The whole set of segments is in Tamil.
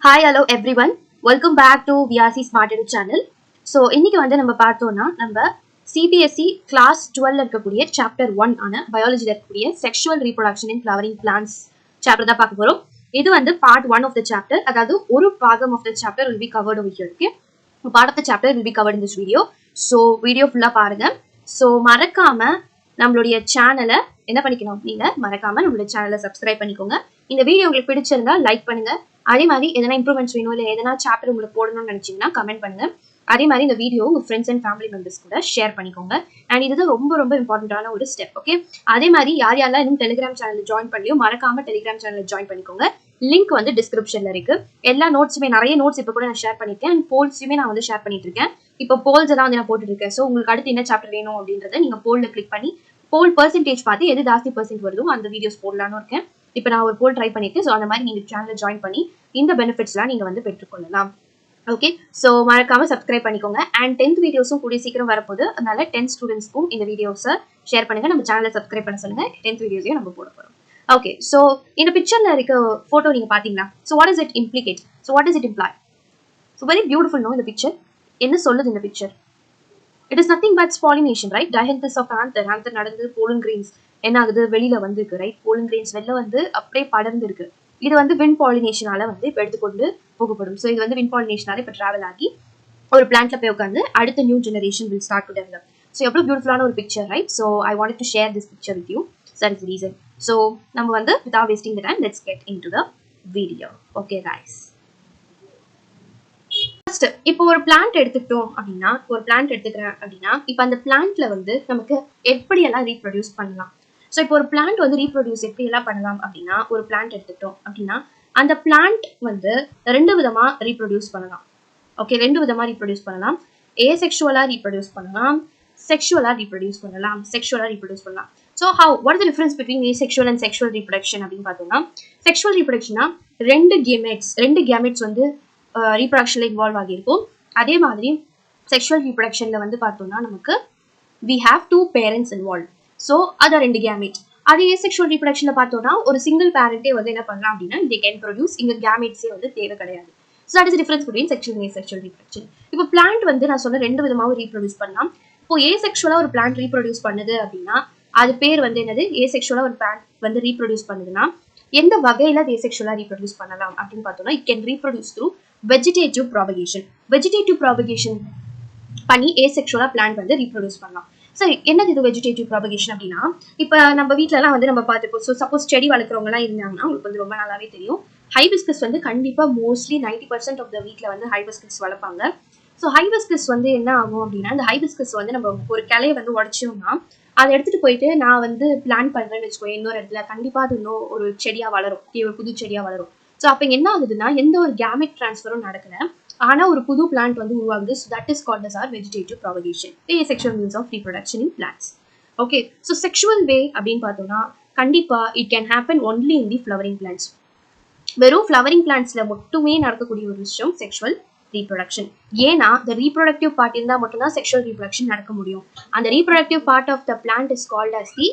Hi, hello everyone. Welcome back to VRC Smart Edu channel. So, இன்னைக்கு வந்து நம்ம பார்த்தோம்னா நம்ம CBSE class 12 இருக்கக்கூடிய chapter 1 ஆன biology இருக்கக்கூடிய sexual reproduction in flowering plants chapter தான் பார்க்க போறோம். இது வந்து part 1 of the chapter. அதாவது ஒரு பாகம் of the chapter will be covered over here. Okay? Part of the chapter will be covered in this video. So, video full-ஆ பாருங்க. So, மறக்காம நம்மளுடைய சேனலை என்ன பண்ணிக்கணும் நீங்க மறக்காம நம்மளுடைய சேனலை சப்ஸ்கிரைப் பண்ணிக்கோங்க. இந்த வீடியோ உங்களுக்கு பிடிச்சிருந்தா லைக் பண்ணுங்க. அதே மாதிரி எதனா இம்ப்ரூவ்மெண்ட்ஸ் வேணும் இல்லை எதனா சாப்டர் உங்களுக்கு போடணும்னு நினைச்சீங்கன்னா கமெண்ட் பண்ணுங்க. அதே மாதிரி இந்த வீடியோ உங்க ஃப்ரெண்ட்ஸ் அண்ட் ஃபேமிலி மெம்பர்ஸ் கூட ஷேர் பண்ணிக்கோங்க. அண்ட் இதுதான் ரொம்ப ரொம்ப இம்பார்ட்டன்டான ஒரு ஸ்டெப். ஓகே, அதே மாதிரி யாரெல்லாம் இன்னும் டெலிகிராம் சேனலில் ஜாயின் பண்ணியோ மறக்காம டெலிகிராம் சேனலில் ஜாயின் பண்ணிக்கோங்க. லிங்க் வந்து டிஸ்கிரிப்ஷன்ல இருக்கு. எல்லா நோட்ஸுமே நிறைய நோட்ஸ் இப்போ கூட நான் ஷேர் பண்ணிருக்கேன். அண்ட் போல்ஸுமே நான் வந்து ஷேர் பண்ணிட்டு இருக்கேன். இப்போ போல்ஸ் எல்லாம் வந்து நான் போட்டுட்டு இருக்கேன். ஸோ உங்களுக்கு அடுத்து என்ன சாப்டர் வேணும் அப்படின்றத நீங்க போல்ல கிளிக் பண்ணி போல் பர்சன்டேஜ் பார்த்து எது ஜாஸ்தி பர்சன்ட் வருதோ அந்த வீடியோஸ் போடலான்னு இருக்கேன். இப்போ நான் ஒரு போல் ட்ரை பண்ணிருக்கேன். ஸோ அந்த மாதிரி நீங்க சேனலில் ஜாயின் பண்ணி இந்த பெனிஃபிட்ஸ்லாம் நீங்க வந்து பெற்றுக்கொள்ளலாம். ஓகே, ஸோ மறக்காம சப்ஸ்கிரைப் பண்ணிக்கோங்க. அண்ட் 10th வீடியோஸும் கூடிய சீக்கிரம் வரப்போகுது. அதனால 10th ஸ்டூடெண்ட்ஸ்க்கும் இந்த வீடியோஸை ஷேர் பண்ணுங்க. நம்ம சேனலை சப்ஸ்கிரைப் பண்ண சொல்லுங்க. 10th வீடியோஸையும் நம்ம போட போறோம். ஓகே, ஸோ இந்த பிக்சர்ல இருக்க போட்டோ நீங்க பாத்தீங்களா? So what is it implicate? So what is it imply? So very beautiful no இந்த பிக்சர். என்ன சொல்லுது இந்த picture? It is nothing but pollination, right? Dianthus of anther. Anther நடந்து pollen grains என்ன ஆகுது வெளியில வந்திருக்கு, ரைட்? pollen grains வெளில வந்து அப்படியே படர்ந்து இருக்கு. இது வந்து wind pollination-ஆல வந்து இப்போ எடுத்துக்கொண்டு போகப்படும். ஸோ இது வந்து wind pollination-ஆல இப்போ டிராவல் ஆகி ஒரு பிளான்ட்ல போய் உட்காந்து அடுத்த new generation will start to develop. So எவ்வளோ பியூட்டிஃபுல்லான ஒரு picture, right? So I wanted to share this picture with you. So that is the reason. So நம்ம வந்து without wasting the time, let's get into the video. Okay, guys. இப்போ ஒரு பிளான்ட் எடுத்துக்கிட்டோம் அப்படின்னா ஒரு பிளான்ட் எடுத்துக்கிறேன் அப்படின்னா இப்போ அந்த பிளான்ட்ல வந்து நமக்கு எப்படி எல்லாம் ரீப்ரொடியூஸ் பண்ணலாம். ஸோ இப்போ ஒரு பிளான்ட் வந்து ரீப்ரொடியூஸ் எப்படி எல்லாம் பண்ணலாம் அப்படின்னா ஒரு பிளான்ட் எடுத்துக்கிட்டோம் அப்படின்னா அந்த பிளான்ட் வந்து ரெண்டு விதமா ரீப்ரொடியூஸ் பண்ணலாம். ஓகே, ரெண்டு விதமா ரீப்ரொடியூஸ் பண்ணலாம். ஏசெக்சுவலா ரீப்ரொடியூஸ் பண்ணலாம், செக்ஷுவலா ரீப்ரொடியூஸ் பண்ணலாம். செக்ஷுவலா ரீப்ரொடியூஸ் பண்ணலாம். So how what is the difference between asexual and sexual reproduction அப்படின்னு பார்த்தோம்னா செக்ஷுவல் ரீப்ரொடக்ஷனா ரெண்டு கேமெட்ஸ் வந்து ரீப்ரொடக்ஷன்ல இன்வால்வ் ஆகியிருக்கும். அதே மாதிரி செக்ஷுவல் ரீப்ரொடக்ஷன்ல வந்து பார்த்தோம்னா நமக்கு we have two parents involved. So அதை ரெண்டு கேமெட். அதே செக்ஷுவல் ரீப்ரொடக்ஷன்ல பார்த்தோம்னா ஒரு சிங்கிள் பேரண்டே வந்து என்ன பண்ணலாம் அப்படின்னா they can produce இங்க கேமெட்ஸே வந்து தேவை கிடையாது. So that is difference between sexual and asexual reproduction. இப்போ பிளான்ட் வந்து நான் சொன்ன ரெண்டு விதமாகவும் ரீப்ரொடியூஸ் பண்ணலாம். இப்போ ஏசெக்சுவலா ஒரு பிளான்ட் ரீப்ரொடியூஸ் பண்ணுது அப்படின்னா அது பேர் வந்து என்னது? ஏசெக்சுவலா ஒரு பிளான்ட் வந்து ரீப்ரொடியூஸ் பண்ணுதுன்னா எந்த வகையில அது ஏசெக்சுவலா ரீப்ரொடியூஸ் பண்ணலாம் அப்படின்னு பார்த்தோம்னா it can reproduce through vegetative propagation பண்ணி ஏசெக்சுவலா பிளான்ட் வந்து ரீப்ரொடியூஸ் பண்ணலாம். சரி, என்னது இது வெஜிடேட்டிவ் ப்ராபகேஷன் அப்படின்னா இப்போ நம்ம வீட்டிலலாம் வந்து நம்ம பார்த்துப்போம். ஸோ சப்போஸ் செடி வளர்க்குறவங்கலாம் இருந்தாங்கன்னா உங்களுக்கு வந்து ரொம்ப நல்லாவே தெரியும். ஹைபிஸ்கஸ் வந்து கண்டிப்பாக மோஸ்ட்லி 90% ஆஃப் த வீட்டில் வந்து ஹைபிஸ்கஸ் வளர்ப்பாங்க. ஸோ ஹைபிஸ்கஸ் வந்து என்ன ஆகும் அப்படின்னா இந்த ஹைபிஸ்கஸ் வந்து நம்ம ஒரு கிளையை வந்து உடச்சோம்னா அதை எடுத்துட்டு போயிட்டு நான் வந்து பிளான் பண்ணுறேன்னு வச்சுக்கோ இன்னொரு இடத்துல கண்டிப்பாக அது இன்னும் ஒரு செடியாக வளரும், ஒரு புது செடியாக வளரும். ஸோ அப்போ என்ன ஆகுதுன்னா எந்த ஒரு கேமெட் டிரான்ஸ்ஃபரும் நடக்கல, ஆனால் ஒரு புது பிளான்ட் வந்து உருவாகுது. So that is called as or vegetative propagation, asexual means of reproduction in plants. Okay, so sexual way அப்படின்னு பார்த்தோம்னா கண்டிப்பாக it can happen only in the flowering plants. வெறும் ஃப்ளவரிங் பிளான்ட்ஸ்ல மட்டுமே நடக்கக்கூடிய ஒரு விஷயம் செக்ஷுவல் ரீப்ரொடக்ஷன். ஏன்னா the reproductive part இருந்தால் மட்டும்தான் செக்ஷுவல் ரீப்ரொடக்ஷன் நடக்க முடியும். அந்த reproductive part of the plant is called as the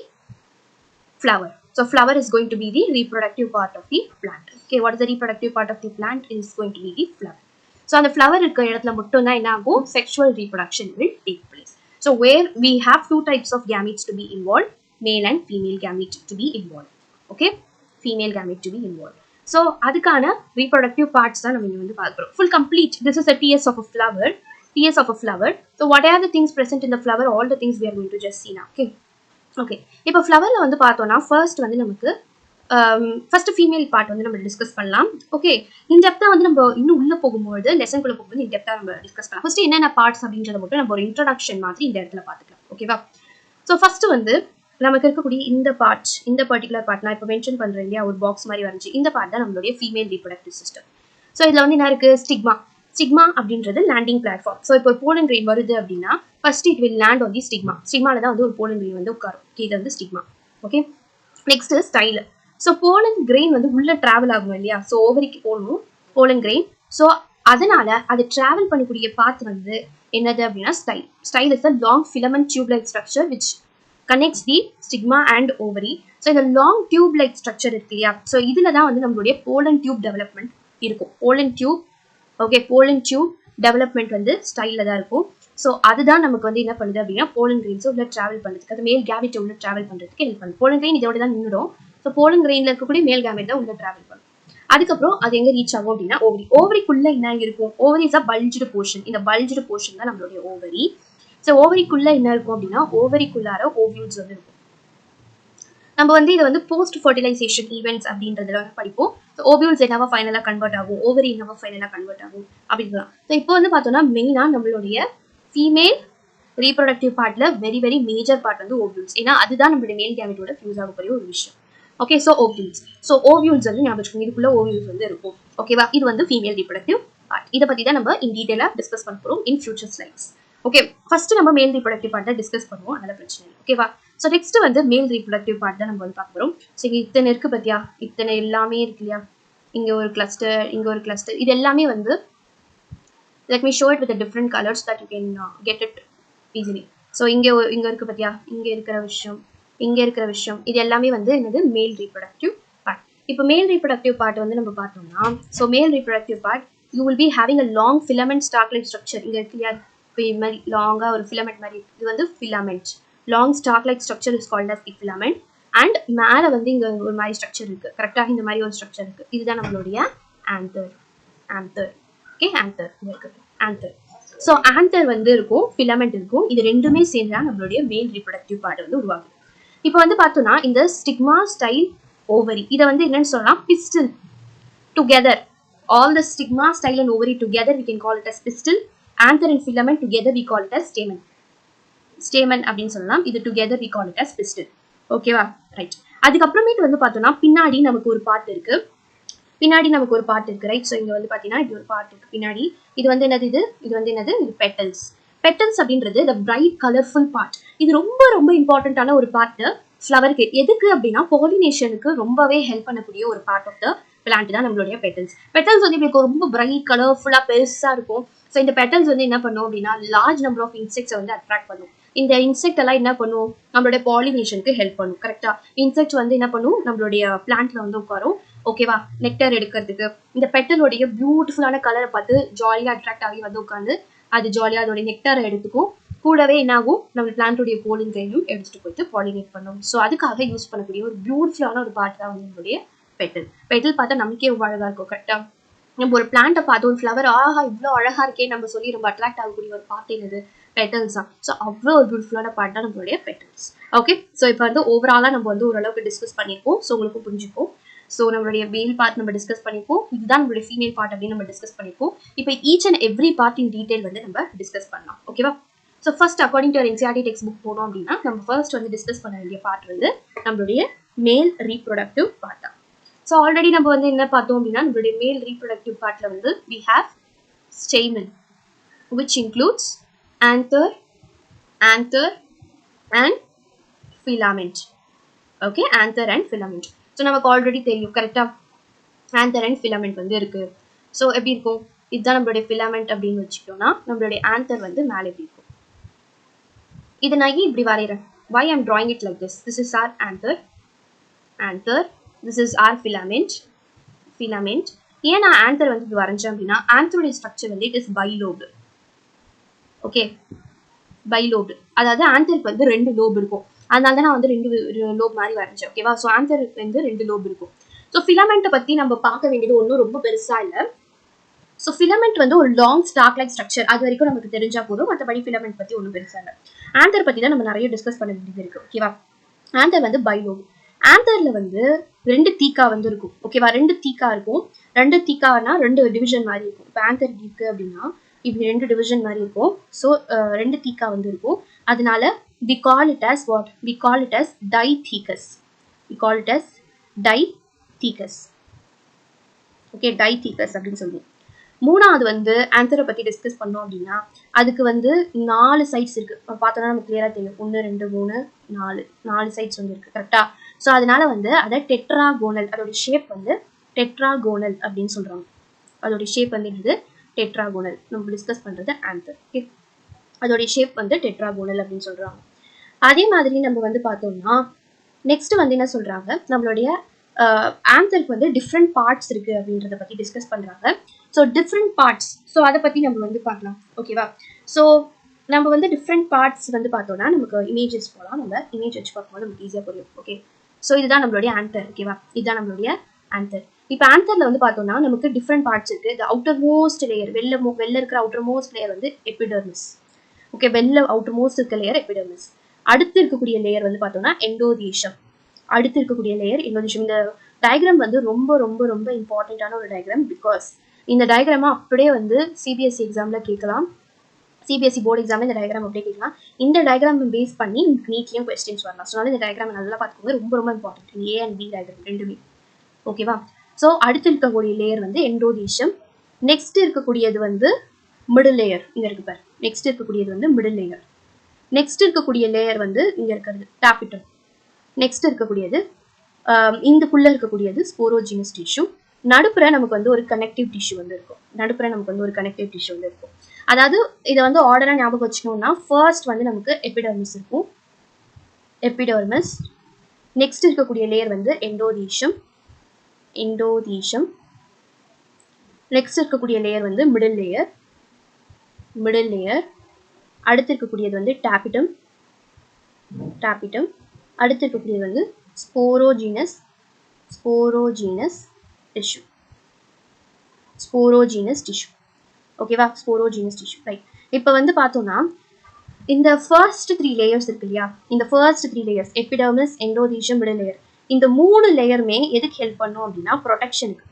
flower. So flower is going to be the reproductive part of the plant. Okay, what is the reproductive part of the plant? Is going to be the flower. So அந்த flower இருக்க இடத்துல மட்டும் தான் என்ன ஆகும்? Sexual reproduction will take place. So where we have two types of gametes to be involved, male and female gamete to be involved. Okay, female gamete to be involved. So அதுக்கான reproductive parts தான் நம்ம இங்க வந்து பார்க்கிறோம். Full complete. This is a TS of a flower. TS of a flower. So what are the things present in the flower? All the things we are going to just see now. Okay. Okay, இப்போ ஃப்ளவரில் வந்து பார்த்தோம்னா ஃபர்ஸ்ட் வந்து நமக்கு ஃபர்ஸ்ட் ஃபீமேல் பார்ட் வந்து நம்ம டிஸ்கஸ் பண்ணலாம். ஓகே, இன்டெப்த்தாக வந்து நம்ம இன்னும் உள்ளே போகும்போது லெசன்குள்ளே போகும்போது இன்டெப்த்தாக நம்ம டிஸ்கஸ் பண்ணலாம். ஃபர்ஸ்ட் என்னென்ன பார்ட்ஸ் அப்படின்றத மட்டும் நம்ம ஒரு இன்ட்ரடக்ஷன் மாதிரி இந்த இடத்துல பார்த்துக்கலாம். ஓகேவா? ஸோ ஃபர்ஸ்ட் வந்து நமக்கு இருக்கக்கூடிய இந்த பார்ட், இந்த பர்டிகுலர் பார்ட் நான் இப்போ மென்ஷன் பண்ணுறேன் இல்லையா, ஒரு பாக்ஸ் மாதிரி வந்துச்சு. இந்த பார்ட் தான் நம்மளுடைய ஃபீமேல் ரீப்ரொடக்டிவ் சிஸ்டம். ஸோ இதில் வந்து என்ன இருக்குது? ஸ்டிக்மா அப்படின்றது லேண்டிங் பிளாட்ஃபார்ம். ஸோ இப்போ ஒரு போலன் கிரெயின் வருது அப்படின்னா first it will land on the ஸ்டிக்மால தான் வந்து ஒரு போலன் கிரெயின் வந்து உட்காரும். இது வந்து stigma. Okay, next style. So pollen grain வந்து உள்ள டிராவல் ஆகும் இல்லையா, ஸோ ஓவரிக்கு போகணும் போலன் கிரெயின். ஸோ அதனால அது டிராவல் பண்ணக்கூடிய பாத் வந்து என்னது அப்படின்னா style is the long filament tube like structure which connects the stigma and ovary. So இந்த லாங் டியூப் லைக் ஸ்ட்ரக்சர் இருக்கு இல்லையா, ஸோ இதில் தான் வந்து நம்மளுடைய போலன் டியூப் டெவலப்மெண்ட் இருக்கும். Pollen tube okay, pollen tube development வந்து ஸ்டைலில் தான் இருக்கும். ஸோ அதுதான் நமக்கு வந்து என்ன பண்ணுது அப்படின்னா போலன் கிரெயின்ஸை உள்ள ட்ராவல் பண்ணுறதுக்கு, அது மேல் கேமெட்டை உள்ள ட்ராவல் பண்ணுறதுக்கு ஹெல்ப் பண்ணுது. போலன் கிரெயின் இதோட தான் நின்றுடும். ஸோ போலன் கிரெயினில் இருக்கக்கூடிய மேல் கேமெட் தான் உள்ள ட்ராவல் பண்ணும். அதுக்கப்புறம் அது எங்கே ரீச் ஆகும் அப்படின்னா ஓவரி. ஓவரிக்குள்ள என்ன இருக்கும்? Ovary is a bulged portion. இந்த பல்ஜ்டு போர்ஷன் தான் நம்மளுடைய ஓவரி. ஸோ ஓவரிக்குள்ள என்ன இருக்கும் அப்படின்னா ஓவரிக்குள்ளார ஓவியூல்ஸ் வந்து இருக்கும். நம்ம வந்து இதை வந்து போஸ்ட் ஃபர்டிலைசேஷன் ஈவெண்ட்ஸ் அப்படின்றதுல வந்து படிப்போம். ஸோ ஓவியூல்ஸ் என்னவா ஃபைனலாக கன்வெர்ட் ஆகும், ஓவரி என்னவா ஃபைனலாக கன்வெர்ட் ஆகும் அப்படின்லாம். ஸோ இப்போ வந்து பார்த்தோம்னா மெயினாக நம்மளுடைய ஃபீமேல் ரீப்ரொடக்டிவ் பார்ட்ல வெரி வெரி மேஜர் பார்ட் வந்து ஓவியூல்ஸ். ஏன்னா அதுதான் நம்மளுடைய மேல் கேமெட்டோட ஃபியூஸ் ஆகக்கூடிய ஒரு விஷயம். Okay, so ovules. So ovules வந்து ஞாபகம் இதுக்குள்ள ஓவியூல்ஸ் வந்து இருக்கும். ஓகேவா, இது வந்து ஃபீமேல் ரீப்ரொடக்டிவ் பார்ட். இதை பற்றி தான் நம்ம இன் டீட்டெயிலாக டிஸ்கஸ் பண்ண போகிறோம் in future slides. Okay, first நம்ம மேல் ரீப்ரொடக்டிவ் பார்ட்டை டிஸ்கஸ் பண்ணுவோம், அதனால பிரச்சனை இல்லை. ஓகேவா, ஸோ நெக்ஸ்ட் வந்து மேல் ரீப்ரொடக்டிவ் பார்ட் தான் நம்ம வந்து பார்க்க போகிறோம். ஸோ இங்கே இத்தனை இருக்கு பார்த்தியா, இத்தனை எல்லாமே இருக்கு இல்லையா, இங்கே ஒரு கிளஸ்டர், இங்கே ஒரு கிளஸ்டர், இது எல்லாமே வந்து let me show it with different colours that you can get it easily. So இங்கே இருக்கு பார்த்தியா, இங்கே இருக்கிற விஷயம், இங்கே இருக்கிற விஷயம், இது எல்லாமே வந்து என்னது மேல் ரீப்ரொடக்டிவ் பார்ட். இப்போ மேல் ரீப்ரொடக்டிவ் பார்ட் வந்து நம்ம பார்த்தோம்னா, so male reproductive part you will be having a long filament stalk like structure. இங்கே இருக்கு இல்லையா, இது மாதிரி லாங்காக ஒரு ஃபிலமெண்ட் மாதிரி, இது வந்து filament. Long stalk like structure is called as filament. And மேலே வந்து இங்கே ஒரு மாதிரி ஸ்ட்ரக்சர் இருக்குது, கரெக்டாக இந்த மாதிரி ஒரு ஸ்ட்ரக்சர் இருக்குது. இதுதான் நம்மளுடைய ஆந்தர். ஆந்தர் ஓகே, ஆந்தர் இருக்குது ஆந்தர். ஸோ ஆந்தர் வந்து இருக்கும், ஃபிலமெண்ட் இருக்கும். இது ரெண்டுமே சேர்ந்து தான் நம்மளுடைய மேல் ரீப்ரொடக்டிவ் பார்ட் வந்து உருவாகுது. இப்போ வந்து பார்த்தோம்னா இந்த ஸ்டிக்மா ஸ்டைல் ஓவரி, இதை வந்து என்னன்னு சொல்லலாம், pistil together. All the stigma, style and ovary together we can call it as pistil. Anther and filament together we call it as stamen. Stamen அப்படின்னு சொல்லலாம். இது together we call it as pistil. ஓகேவா, ரைட். அதுக்கப்புறமேட்டு வந்து பார்த்தோம்னா பின்னாடி நமக்கு ஒரு பார்ட் இருக்கு. ரைட். ஸோ இங்கே வந்து பார்த்தீங்கன்னா இது ஒரு பார்ட் இருக்கு பின்னாடி. இது வந்து என்னது, இது வந்து என்னது, இது பெட்டல்ஸ். பெட்டல்ஸ் அப்படின்றது the bright colorful part. இது ரொம்ப ரொம்ப இம்பார்ட்டண்ட்டான ஒரு பார்ட் ஃப்ளவருக்கு. எதுக்கு அப்படின்னா பாலினேஷனுக்கு ரொம்பவே ஹெல்ப் பண்ணக்கூடிய ஒரு பார்ட் ஆஃப் த பிளான்ட் தான் நம்மளுடைய பெட்டல்ஸ். பெட்டல்ஸ் வந்து இப்படி ரொம்ப பிரைட் கலர்ஃபுல்லாக பெருசாக இருக்கும். ஸோ இந்த பெட்டல்ஸ் வந்து என்ன பண்ணும் அப்படின்னா லார்ஜ் நம்பர் ஆஃப் இன்செக்ட்ஸை வந்து அட்ராக்ட் பண்ணும். இந்த இன்செக்ட் எல்லாம் என்ன பண்ணும், நம்மளுடைய பாலினேஷனுக்கு ஹெல்ப் பண்ணும். கரெக்டாக இன்செக்ட்ஸ் வந்து என்ன பண்ணும், நம்மளுடைய பிளான்ட்ல வந்து உட்காரும். ஓகேவா, நெக்டர் எடுக்கிறதுக்கு. இந்த பெட்டலோடைய பியூட்டிஃபுல்லான கலரை பார்த்து ஜாலியாக அட்ராக்ட் ஆகி வந்து உட்காந்து அது ஜாலியாக அதோடைய நெக்டரை எடுத்துக்கும். கூடவே என்ன ஆகும், நம்ம பிளான்ட்டோடைய போலின் கிரெயினும் எடுத்துட்டு போயிட்டு பாலினேட் பண்ணும். ஸோ அதுக்காக யூஸ் பண்ணக்கூடிய ஒரு பியூட்டிஃபுல்லான ஒரு பார்ட் தான் வந்து நம்மளுடைய பெட்டல். பெட்டல் பார்த்தா நமக்கே ரொம்ப அழகா இருக்கும். கரெக்டா, நம்ம ஒரு பிளான்ட்டை பார்த்து ஒரு ஃப்ளவர் ஆஹா இவ்வளோ அழகா இருக்கே நம்ம சொல்லி ரொம்ப அட்ராக்ட் ஆகக்கூடிய ஒரு பார்ட் என்னது, பெட்டல்ஸ் தான். ஸோ அவ்வளோ ஒரு பியூட்டிஃபுல்லான பார்ட் தான் நம்மளுடைய பெட்டல்ஸ். ஓகே, ஸோ இப்போ வந்து ஓவராலாக நம்ம வந்து ஓரளவுக்கு டிஸ்கஸ் பண்ணியிருக்கோம். ஸோ உங்களுக்கு புரிஞ்சுக்கும். ஸோ நம்மளுடைய மேல் பார்ட் நம்ம டிஸ்கஸ் பண்ணிப்போம், இதுதான் நம்மளுடைய ஃபீமேல் பார்ட் அப்படின்னு நம்ம டிஸ்கஸ் பண்ணிப்போம். இப்போ each and every part in detail வந்து நம்ம டிஸ்கஸ் பண்ணலாம். ஓகேவா, so first according to NCERT text book போனோம் அப்படின்னா நம்ம ஃபர்ஸ்ட் வந்து டிஸ்கஸ் பண்ண வேண்டிய பார்ட் வந்து நம்மளுடைய மேல் ரீப்ரொடக்டிவ் பார்ட் தான். ஸோ ஆல்ரெடி நம்ம வந்து என்ன பார்த்தோம் அப்படின்னா நம்மளுடைய மேல் ரீப்ரொடக்டிவ் பார்ட்ல வந்து we have stamen which includes anther and filament. Okay, anther and filament. So நமக்கு ஆல்ரெடி தெரியும் கரெக்டா, anther and filament வந்து இருக்கு. ஸோ எப்படி இருக்கும், இதுதான் நம்மளுடைய filament அப்படின்னு வச்சுக்கிட்டோம்னா நம்மளுடைய anther வந்து மேலே எப்படி இருக்கும். இதை நான் இப்படி வரைகிறேன். why I'm drawing it like this. This is our anther. This is our filament. ஏன் நான் anther வந்து இது வரைஞ்சேன் அப்படின்னா anther ஸ்ட்ரக்சர் வந்து it is bilobed. Okay, bilobed, அதாவது antherக்கு வந்து 2 லோப் இருக்கும். அதனால தான் நான் வந்து 2 லோப் மாதிரி வரைஞ்சேன். ஓகேவா, ஸோ antherக்கு வந்து 2 லோப் இருக்கும். ஸோ ஃபிலமெண்ட்டை பற்றி நம்ம பார்க்க வேண்டியது ஒன்றும் ரொம்ப பெருசா இல்லை. ஸோ ஃபிலமெண்ட் வந்து ஒரு லாங் ஸ்டாக் லைக் ஸ்ட்ரக்சர், அது வரைக்கும் நமக்கு தெரிஞ்சா போதும். மற்றபடி ஃபிலமெண்ட் பற்றி ஒன்றும் பெருசா இல்லை. ஆந்தர் பற்றி தான் நம்ம நிறைய டிஸ்கஸ் பண்ண வேண்டியது இருக்கு. ஓகேவா, ஆந்தர் வந்து பைலோப். ஆந்தர்ல வந்து 2 தீக்கா வந்து இருக்கும். ஓகேவா, 2 தீக்கா இருக்கும். 2 தீக்கானா 2 டிவிஷன் மாதிரி இருக்கும். இப்போ ஆந்தர் இருக்கு அப்படின்னா இப்படி 2 டிவிஷன் மாதிரி இருக்கும். ஸோ 2 தீக்கா வந்து இருக்கும். அதனால we call it as what? We call it as diathecous. Okay, diathecous அப்படின்னு சொல்லுவோம். மூணாவது வந்து ஆந்தரை பற்றி டிஸ்கஸ் பண்ணோம் அப்படின்னா அதுக்கு வந்து 4 சைட்ஸ் இருக்கு. பார்த்தோன்னா நமக்கு கிளியரா தெரியும். 1 2 3 4 சைட்ஸ் வந்து இருக்கு. கரெக்டா, ஸோ அதனால வந்து அதை டெட்ராகோனல், அதோட ஷேப் வந்து டெட்ராகோனல் அப்படின்னு சொல்றாங்க. அதோட ஷேப் வந்து இது டெட்ராகோனல். நம்ம டிஸ்கஸ் பண்றது ஆந்தர். ஓகே, அதோட ஷேப் வந்து டெட்ராகோனல் அப்படின்னு சொல்றாங்க. அதே மாதிரி நம்ம வந்து பார்த்தோம்னா நெக்ஸ்ட் வந்து என்ன சொல்றாங்க, நம்மளுடைய ஆந்தருக்கு வந்து டிஃப்ரெண்ட் பார்ட்ஸ் இருக்கு அப்படின்றத பத்தி டிஸ்கஸ் பண்றாங்க. ஸோ டிஃப்ரெண்ட் பார்ட்ஸ், ஸோ அதை பத்தி நம்ம வந்து பார்க்கலாம். ஓகேவா? ஸோ நம்ம வந்து டிஃப்ரெண்ட் பார்ட்ஸ் வந்து பார்த்தோம்னா நமக்கு இமேஜஸ் போகலாம். நம்ம இமேஜ் வச்சு பார்க்கும்போது நமக்கு ஈஸியாக புரியும். ஓகே, ஸோ இதுதான் நம்மளுடைய ஆந்தர். ஓகேவா? இதுதான் நம்மளுடைய ஆந்தர். இப்போ ஆந்தர்ல வந்து பார்த்தோம்னா நமக்கு டிஃப்ரெண்ட் பார்ட்ஸ் இருக்கு. இந்த அவுட்டர் மோஸ்ட் லேயர், வெளில இருக்கிற அவுட்டர் மோஸ்ட் லேயர் வந்து எபிடர்மிஸ். ஓகே, வெளில அவுட்டர் மோஸ்ட் இருக்க லேயர் எபிடர்மிஸ். அடுத்து இருக்கக்கூடிய லேயர் வந்து பார்த்தோம்னா எண்டோதீஷம். அடுத்து இருக்கக்கூடிய லேயர் எண்டோதீஷம். இந்த டயக்ராம் வந்து ரொம்ப ரொம்ப ரொம்ப இம்பார்ட்டண்ட்டான ஒரு டயக்ராம். பிகாஸ் இந்த டயக்ராமா அப்படியே வந்து சிபிஎஸ்சி எக்ஸாம்ல கேட்கலாம். சிபிஎஸ்சி போர்டு எக்ஸாம்ல இந்த டயக்ராம் அப்படியே கேட்கலாம். இந்த டயக்ராம் பேஸ் பண்ணி நீட்லையும் கொஸ்டின்ஸ் வரலாம். ஸோ இந்த டயக்ராம் நல்லா பார்த்துக்கோங்க. ரொம்ப ரொம்ப important. A and B diagram ரெண்டுமே. ஓகேவா? ஸோ அடுத்து இருக்கக்கூடிய லேயர் வந்து எண்டோதீஷம். நெக்ஸ்ட் இருக்கக்கூடியது வந்து மிடில் லேயர். இங்க இருக்கு பாரு. நெக்ஸ்ட் இருக்கக்கூடியது வந்து மிடில் லேயர். நெக்ஸ்ட் இருக்கக்கூடிய லேயர் வந்து இங்க இருக்கிறது டாபிட்டம். நெக்ஸ்ட் இருக்கக்கூடியது இந்துக்குள்ள இருக்கக்கூடியது ஸ்போரோஜினஸ் டிஷ்யூ. நடுப்புற நமக்கு வந்து ஒரு கனெக்டிவ் டிஷ்யூ வந்து இருக்கும். நடுப்புற நமக்கு வந்து ஒரு கனெக்டிவ் டிஷ்யூ வந்து இருக்கும். அதாவது இதை வந்து ஆர்டரா ஞாபகம் வச்சுக்கணும்னா ஃபர்ஸ்ட் வந்து நமக்கு எபிடர்மிஸ் இருக்கும். எபிடர்மிஸ். நெக்ஸ்ட் இருக்கக்கூடிய லேயர் வந்து எண்டோதீஷம். எண்டோதீஷம். நெக்ஸ்ட் இருக்கக்கூடிய லேயர் வந்து மிடில் லேயர். Middle layer. அடுத்து இருக்கக்கூடியது வந்து டாபிட்டம். டாபிட்டம். அடுத்து இருக்கக்கூடியது வந்து sporogenous. Sporogenous tissue. Sporogenous tissue. ஓகேவா? Sporogenous tissue. ரைட். இப்போ வந்து பார்த்தோம்னா இந்த ஃபர்ஸ்ட் 3 லேயர்ஸ் இருக்கு இல்லையா? இந்த first 3 layers epidermis, endothecium, middle layer. இந்த 3 லேயருமே எதுக்கு ஹெல்ப் பண்ணும் அப்படின்னா ப்ரொடெக்ஷனுக்கு.